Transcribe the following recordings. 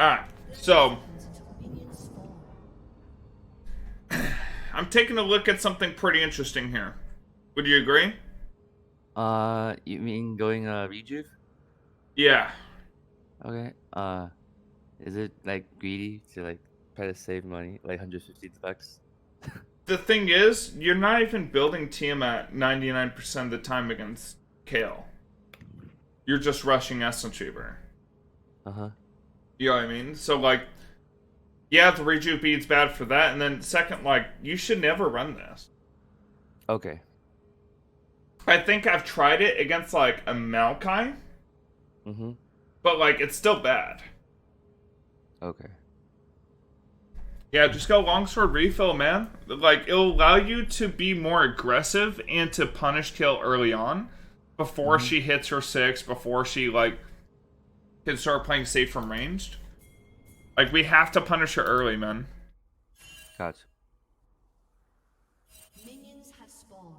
Alright, so I'm taking a look at something pretty interesting here. Would you agree? You mean going rejuve? Yeah. Okay. Is it like greedy to like try to save money, like 150 bucks? The thing is, you're not even building Tiamat 99% of the time against Kale. You're just rushing Essence Reaver. Uh-huh. You know what I mean? So, like, yeah, the rejuve bead's bad for that, and then second, like, you should never run this. Okay. I think I've tried it against, like, a Maokai, Mm-hmm. but, like, it's still bad. Okay. Yeah, just go longsword refill, man. Like, it'll allow you to be more aggressive and to punish kill early on before Mm-hmm. she hits her 6, before she, like, can start playing safe from ranged. Like, we have to punish her early, man. Gotcha. Minions have spawned.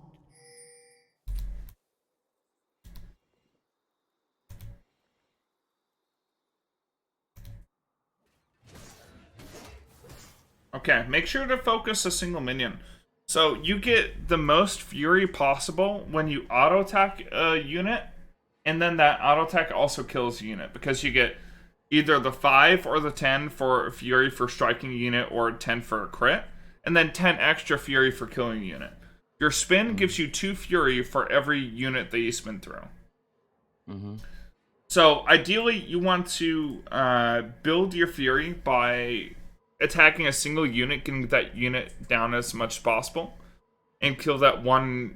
Okay, make sure to focus a single minion. So you get the most fury possible when you auto attack a unit, and then that auto attack also kills a unit because you get either the 5 or the 10 for fury for striking a unit or 10 for a crit, and then 10 extra fury for killing a unit. Your spin gives you 2 fury for every unit that you spin through. Mm-hmm. So ideally, you want to build your fury by attacking a single unit, getting that unit down as much as possible, and kill that one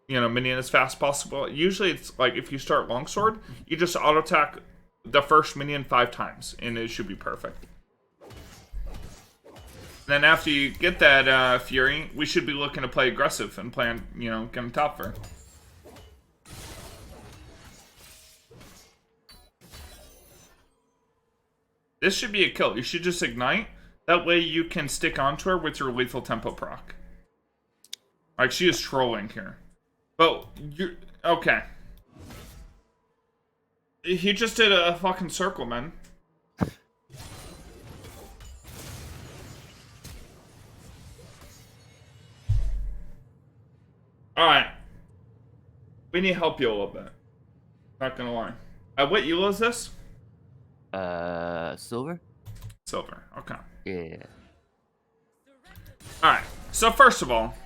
minion as fast as possible. Usually, it's like if you start longsword, you just auto attack the first minion 5 times, and it should be perfect. Then after you get that fury, we should be looking to play aggressive and plan, get on top for. This should be a kill. You should just ignite. That way you can stick onto her with your lethal tempo proc. Like, she is trolling here. But, you're... Okay. He just did a fucking circle, man. Alright. We need help you a little bit. Not gonna lie. What Elo is this? Silver? Silver. Okay. Yeah. Alright. So first of all,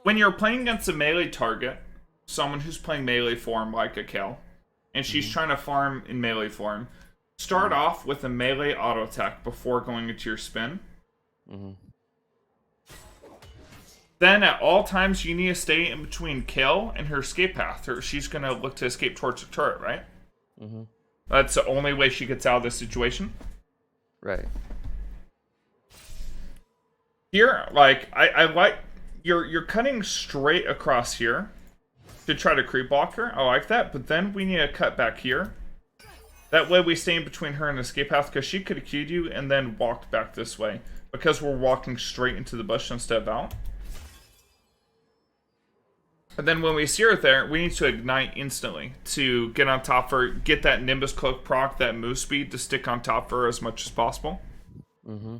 when you're playing against a melee target, someone who's playing melee form like a Kale, and she's trying to farm in melee form, start off with a melee auto attack before going into your spin. Mm-hmm. Then at all times you need to stay in between Kale and her escape path, or she's gonna look to escape towards the turret, right? Mm-hmm. That's the only way she gets out of this situation. Right. Here, like, I like you're cutting straight across here to try to creep block her. I like that, but then we need to cut back here. That way we stay in between her and the escape path, because she could have queued you and then walked back this way. Because we're walking straight into the bush instead of out. And then when we see her there, we need to ignite instantly to get on top of her, get that Nimbus Cloak proc, that move speed to stick on top of her as much as possible. Mm-hmm.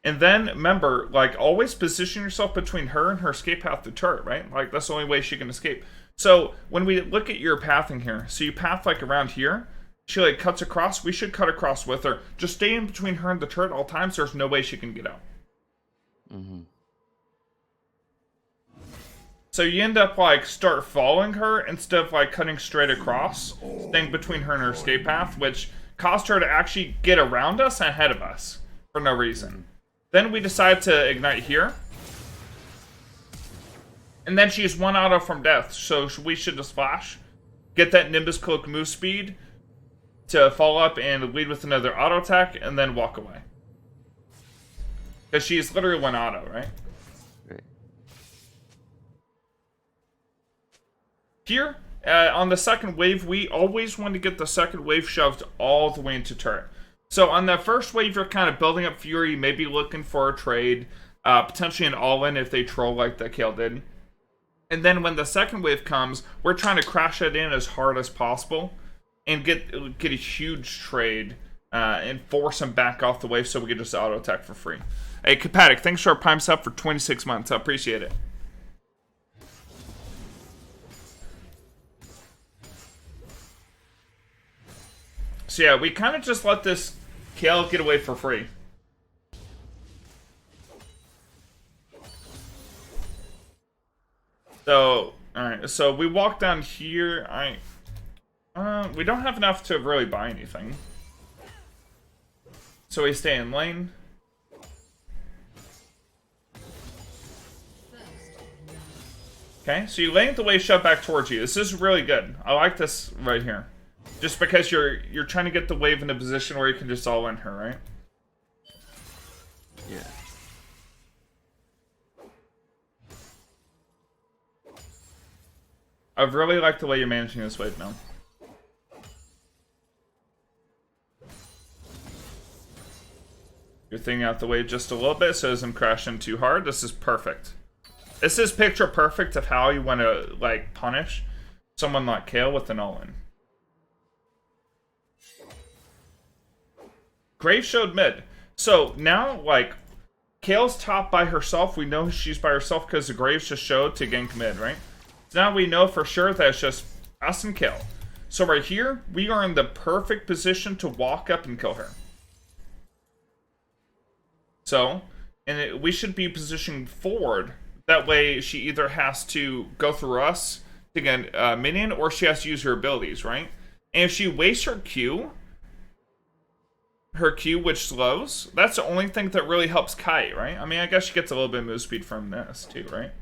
And then, remember, like, always position yourself between her and her escape path to turret, right? Like, that's the only way she can escape. So, when we look at your pathing here, so you path, like, around here, she, like, cuts across, we should cut across with her. Just stay in between her and the turret at all times, there's no way she can get out. Mm-hmm. So you end up, like, start following her instead of, like, cutting straight across, staying between her and her escape path, which caused her to actually get around us and ahead of us for no reason. Then we decide to ignite here. And then she's 1 auto from death, so we should just flash. Get that Nimbus Cloak move speed to follow up and lead with another auto attack, and then walk away. Because she's literally 1 auto, right? Right. Here, on the second wave, we always want to get the second wave shoved all the way into turret. So on the first wave, you're kind of building up fury, maybe looking for a trade, potentially an all-in if they troll like the Kale did. And then when the second wave comes, we're trying to crash it in as hard as possible and get a huge trade and force him back off the wave so we can just auto attack for free. Hey, Kapatic, thanks for our Prime sub for 26 months. I appreciate it. So yeah, we kind of just let this KAYLE get away for free. So, alright, so we walk down here. We don't have enough to really buy anything. So we stay in lane. Okay, so you lane the wave shove back towards you. This is really good. I like this right here. Just because you're trying to get the wave in a position where you can just all in her, right? Yeah. I really like the way you're managing this wave now. You're thinking out the wave just a little bit so it doesn't crash in too hard. This is perfect. This is picture perfect of how you want to, like, punish someone like KAYLE with an all-in. Graves showed mid. So now, like, KAYLE's top by herself. We know she's by herself because the Graves just showed to gank mid, right? So now we know for sure that it's just us and KAYLE. So right here, we are in the perfect position to walk up and kill her. So, and we should be positioned forward. That way, she either has to go through us to get a minion, or she has to use her abilities, right? And if she wastes her Q which slows, that's the only thing that really helps KAYLE, right? I mean, I guess she gets a little bit of move speed from this too, right?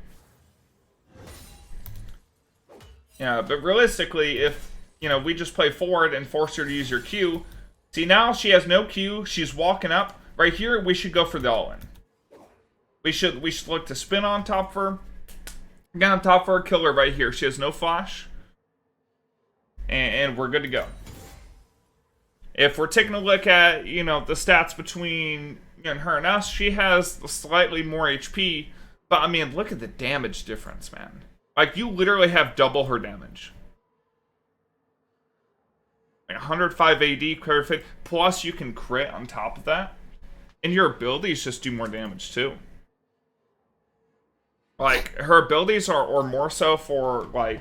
Yeah, but realistically, if, you know, we just play forward and force her to use her Q, see, now she has no Q, she's walking up. Right here, we should go for the all-in. We should look to spin on top of her. Get on top of her, kill her right here. She has no flash. And we're good to go. If we're taking a look at, you know, the stats between her and us, she has slightly more HP. But, I mean, look at the damage difference, man. Like, you literally have double her damage. Like 105 AD, crit fit, plus you can crit on top of that. And your abilities just do more damage, too. Like, her abilities are more so for, like,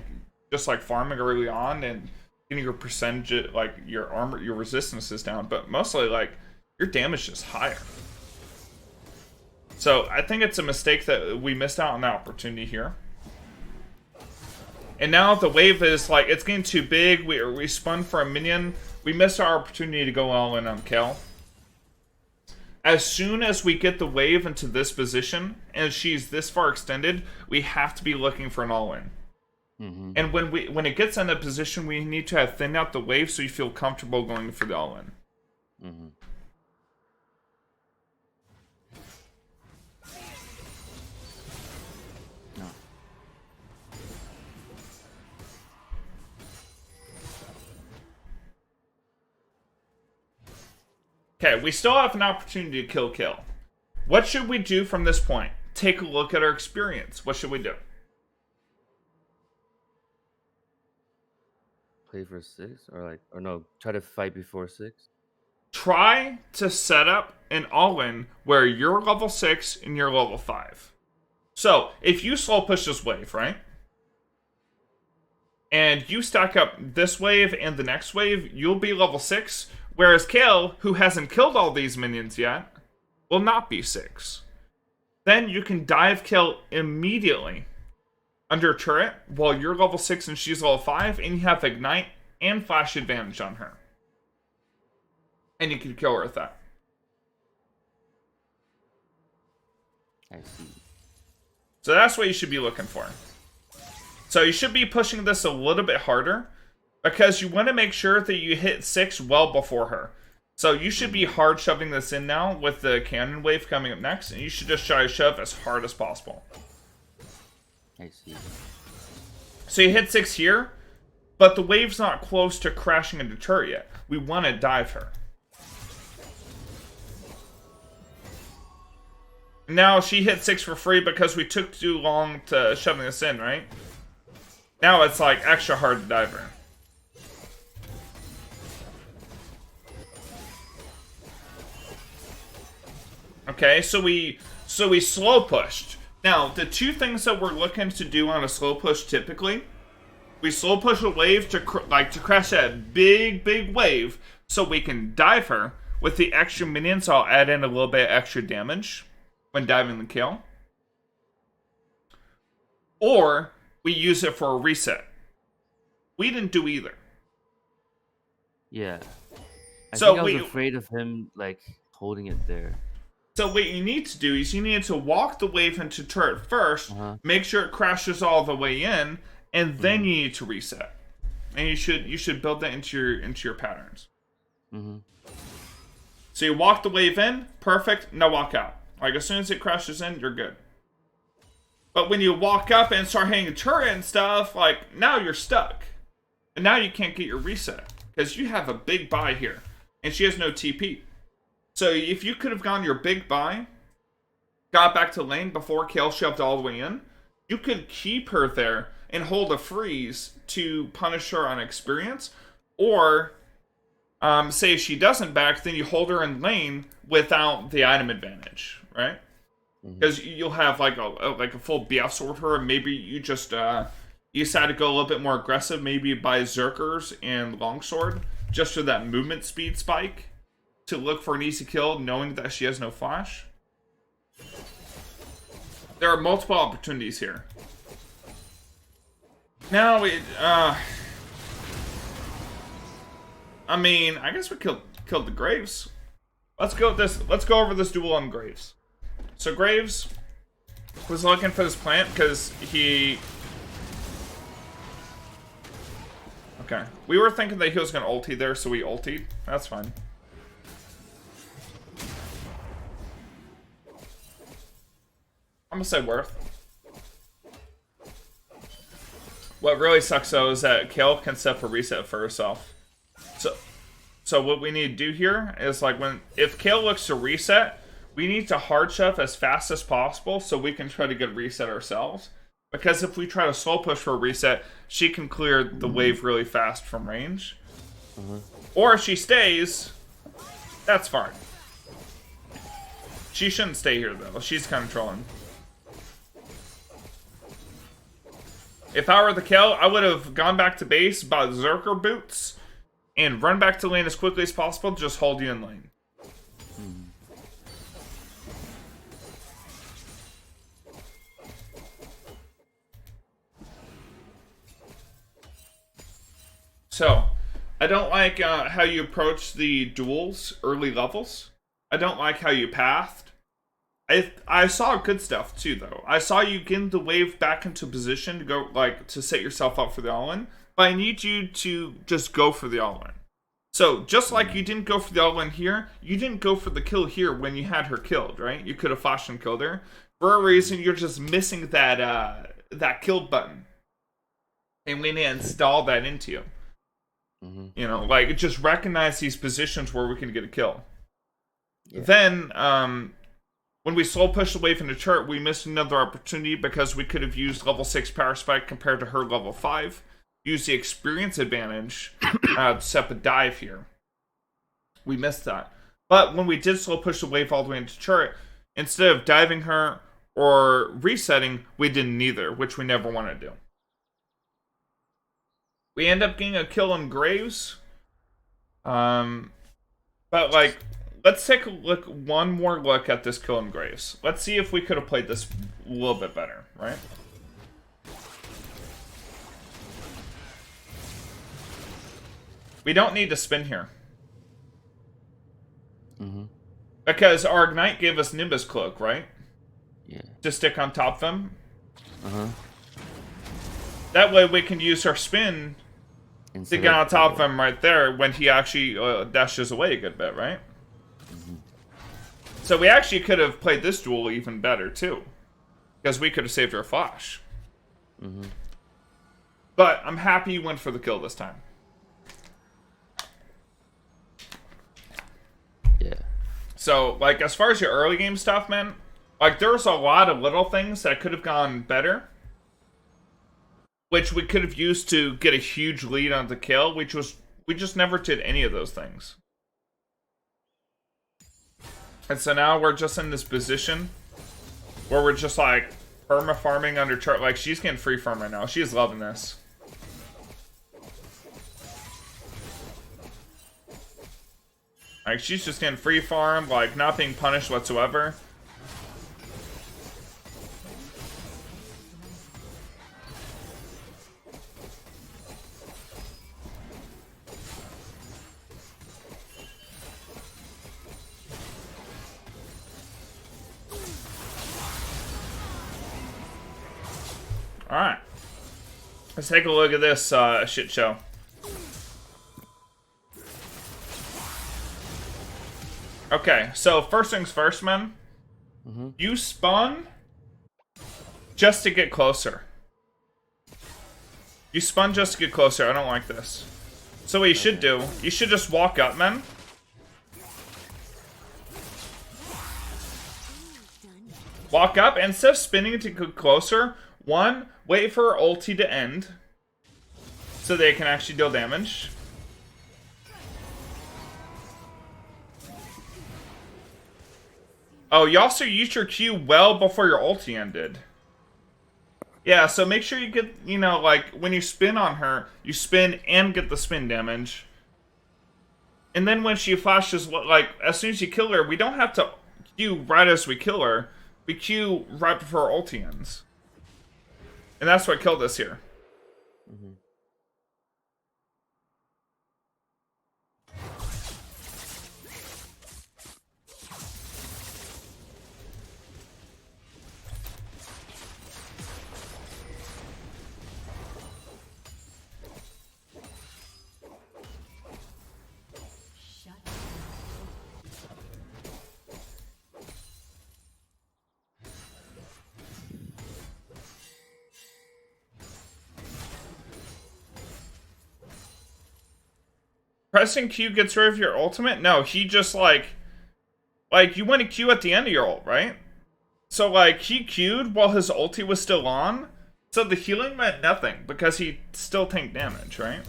just, like, farming early on and getting your percentage, like, your armor, your resistance is down. But mostly, like, your damage is higher. So, I think it's a mistake that we missed out on that opportunity here. And now the wave is, like, it's getting too big. We spun for a minion. We missed our opportunity to go all in on KAYLE. As soon as we get the wave into this position, and she's this far extended, we have to be looking for an all-in. Mm-hmm. And when it gets in that position, we need to have thinned out the wave so you feel comfortable going for the all-in. Mm-hmm. No. Okay, we still have an opportunity to kill KAYLE. What should we do from this point? Take a look at our experience. What should we do? Play for 6? Or no, try to fight before 6? Try to set up an all-in where you're level 6 and you're level 5. So, if you slow push this wave, right? And you stack up this wave and the next wave, you'll be level 6. Whereas KAYLE, who hasn't killed all these minions yet, will not be 6. Then you can dive kill immediately under turret while you're level 6 and she's level 5, and you have Ignite and Flash advantage on her. And you can kill her with that. I see. So that's what you should be looking for. So you should be pushing this a little bit harder, because you want to make sure that you hit 6 well before her. So you should be hard shoving this in now with the cannon wave coming up next, and you should just try to shove as hard as possible. I see. So you hit 6 here, but the wave's not close to crashing into turret yet. We want to dive her. Now she hit 6 for free because we took too long to shoving this in, right? Now it's like extra hard to dive her. Okay, so we slow pushed. Now, the two things that we're looking to do on a slow push typically, we slow push a wave to to crash that big wave so we can dive her. With the extra minions, I'll add in a little bit extra damage when diving the kill. Or we use it for a reset. We didn't do either. Yeah. I So think I was afraid of him like holding it there. So what you need to do is you need to walk the wave into turret first, make sure it crashes all the way in, and then you need to reset. And you should build that into your patterns. So you walk the wave in, perfect. Now walk out. Like as soon as it crashes in, you're good. But when you walk up and start hitting a turret and stuff, like now you're stuck, and now you can't get your reset because you have a big buy here, and she has no TP. So if you could have gone your big buy, got back to lane before KAYLE shoved all the way in, you could keep her there and hold a freeze to punish her on experience. Or, say if she doesn't back, then you hold her in lane without the item advantage, right? Because you'll have like a full BF sword her, and maybe you just you decide to go a little bit more aggressive, maybe buy Zerkers and Longsword, just for that movement speed spike, to look for an easy kill, knowing that she has no flash. There are multiple opportunities here. Now I mean, I guess we killed the Graves. Let's go over this duel on Graves. So Graves was looking for this plant because he... Okay. We were thinking that he was going to ulti there, so we ultied. That's fine. I'm going to say worth. What really sucks, though, is that KAYLE can set up a reset for herself. So what we need to do here is, like, if KAYLE looks to reset, we need to hard shove as fast as possible so we can try to get a reset ourselves. Because if we try to slow push for a reset, she can clear the wave really fast from range. Or if she stays, that's fine. She shouldn't stay here, though. She's kind of trolling. If I were the KAYLE, I would have gone back to base, bought Zerker boots, and run back to lane as quickly as possible, just hold you in lane. So, I don't like how you approach the duels early levels. I don't like how you pathed. I saw good stuff too, though. I saw you getting the wave back into position to go, like, to set yourself up for the all-in. But I need you to just go for the all-in. So, just like you didn't go for the all-in here, you didn't go for the kill here when you had her killed, right? You could have flashed and killed her. For a reason, you're just missing that that kill button. And we need to install that into you. You know, like, just recognize these positions where we can get a kill. Then, when we slow push the wave into turret, we missed another opportunity because we could have used level 6 power spike compared to her level 5. Use the experience advantage to set up a dive here. We missed that. But when we did slow push the wave all the way into turret, instead of diving her or resetting, we did neither, which we never want to do. We end up getting a kill on Graves. But, like, let's take a look, one more look at this kill on Graves. Let's see if we could have played this a little bit better, right? We don't need to spin here. Because our Ignite gave us Nimbus Cloak, right? Yeah. To stick on top of them. That way we can use our spin to get on top of him right there when he actually dashes away a good bit, right? So we actually could have played this duel even better, too. Because we could have saved our flash. But I'm happy you went for the kill this time. Yeah. So, like, as far as your early game stuff, man, like, there's a lot of little things that could have gone better. Which we could have used to get a huge lead on the kill, we just never did any of those things. And so now we're just in this position where we're just like perma farming under chart. Like she's getting free farm right now. She's loving this. Like she's just getting free farm, like not being punished whatsoever. Alright. Let's take a look at this shit show. Okay, so first things first, man. You spun just to get closer. You spun just to get closer. I don't like this. So what you should do, you should just walk up, man. Walk up, and instead of spinning to get closer, one, wait for her ulti to end so they can actually deal damage. Oh, you also used your Q well before your ulti ended. Yeah, so make sure you get, you know, like, when you spin on her, you spin and get the spin damage. And then when she flashes, like, as soon as you kill her, we don't have to Q right as we kill her. We Q right before our ulti ends. And that's what killed us here. Pressing Q gets rid of your ultimate? No, he just like you want to Q at the end of your ult, right? So like he Q'd while his ulti was still on, so the healing meant nothing because he still tanked damage, right?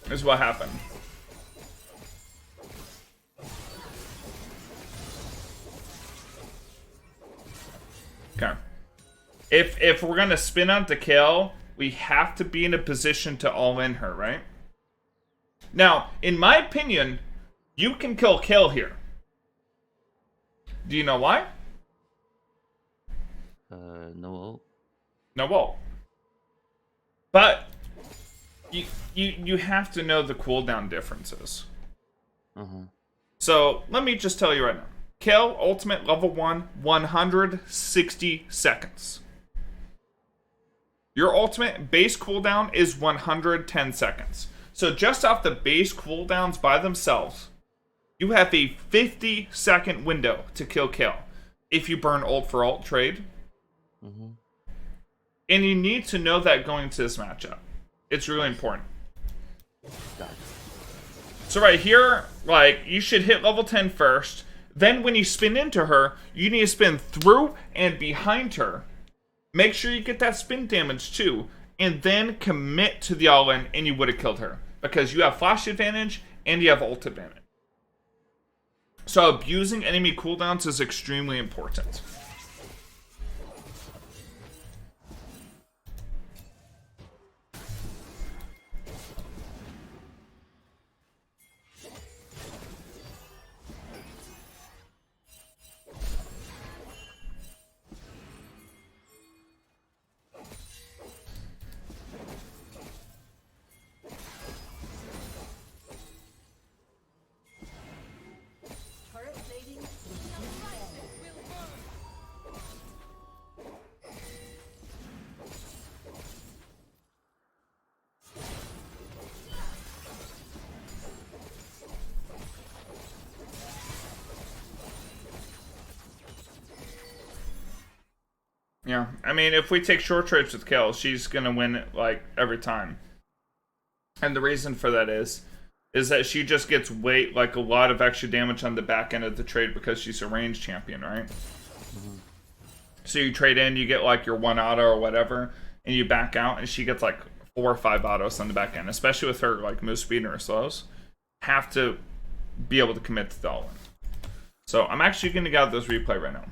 Is what happened. Okay. If we're gonna spin on to kill, we have to be in a position to all-in her, right? Now, in my opinion, you can kill KAYLE here. Do you know why? No ult. No ult. But you have to know the cooldown differences. So let me just tell you right now. KAYLE ultimate level 1, 160 seconds. Your ultimate base cooldown is 110 seconds. So just off the base cooldowns by themselves, you have a 50-second window to kill KAYLE if you burn ult for ult trade. And you need to know that going into this matchup. It's really important. So right here, like, you should hit level 10 first. Then when you spin into her, you need to spin through and behind her. Make sure you get that spin damage too. And then commit to the all-in and you would have killed her. Because you have flash advantage and you have ult advantage. So abusing enemy cooldowns is extremely important. Yeah, I mean, if we take short trades with KAYLE, she's gonna win like every time. And the reason for that is that she just gets a lot of extra damage on the back end of the trade because she's a range champion, right? So you trade in, you get like your 1 auto or whatever, and you back out, and she gets like 4 or 5 autos on the back end, especially with her like move speed and her slows. Have to be able to commit to the all-in. So I'm actually going to get out this replay right now.